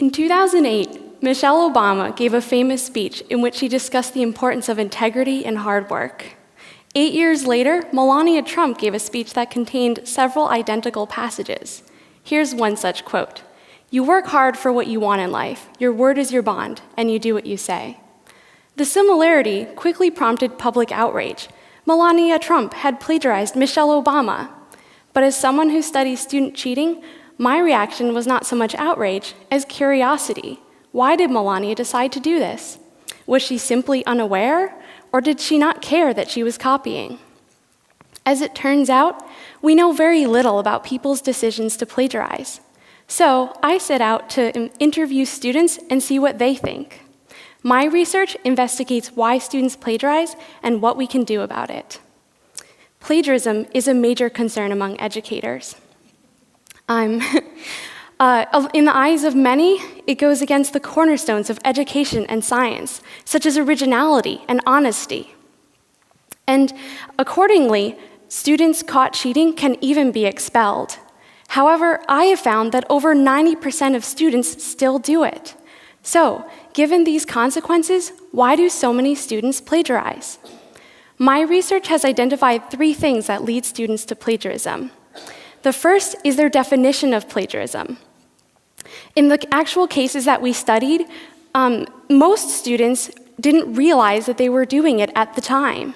In 2008, Michelle Obama gave a famous speech in which she discussed the importance of integrity and hard work. 8 years later, Melania Trump gave a speech that contained several identical passages. Here's one such quote: "You work hard for what you want in life. Your word is your bond, and you do what you say." The similarity quickly prompted public outrage. Melania Trump had plagiarized Michelle Obama. But as someone who studies student cheating, my reaction was not so much outrage as curiosity. Why did Melania decide to do this? Was she simply unaware, or did she not care that she was copying? As it turns out, we know very little about people's decisions to plagiarize. So I set out to interview students and see what they think. My research investigates why students plagiarize and what we can do about it. Plagiarism is a major concern among educators. In the eyes of many, it goes against the cornerstones of education and science, such as originality and honesty. And accordingly, students caught cheating can even be expelled. However, I have found that over 90% of students still do it. So, given these consequences, why do so many students plagiarize? My research has identified 3 things that lead students to plagiarism. The first is their definition of plagiarism. In the actual cases that we studied, most students didn't realize that they were doing it at the time.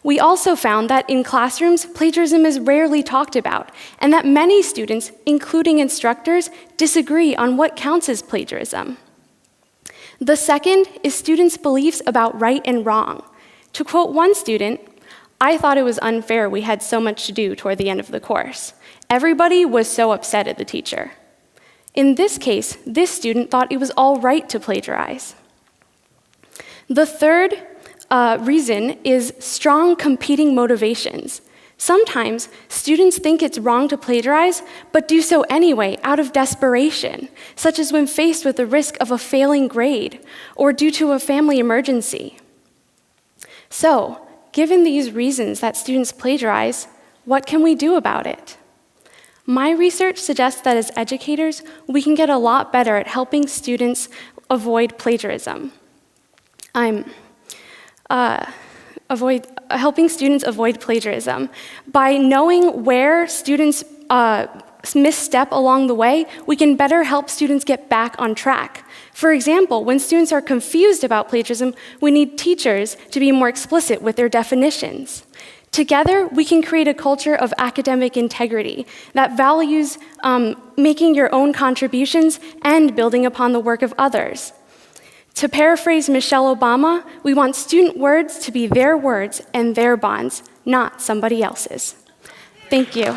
We also found that in classrooms, plagiarism is rarely talked about, and that many students, including instructors, disagree on what counts as plagiarism. The second is students' beliefs about right and wrong. To quote one student, "I thought it was unfair we had so much to do toward the end of the course. Everybody was so upset at the teacher." In this case, this student thought it was all right to plagiarize. The third reason is strong competing motivations. Sometimes students think it's wrong to plagiarize, but do so anyway out of desperation, such as when faced with the risk of a failing grade or due to a family emergency. So, given these reasons that students plagiarize, what can we do about it? My research suggests that as educators, we can get a lot better at helping students avoid plagiarism. Helping students avoid plagiarism. By knowing where students misstep along the way, we can better help students get back on track. For example, when students are confused about plagiarism, we need teachers to be more explicit with their definitions. Together, we can create a culture of academic integrity that values making your own contributions and building upon the work of others. To paraphrase Michelle Obama, we want student words to be their words and their bonds, not somebody else's. Thank you.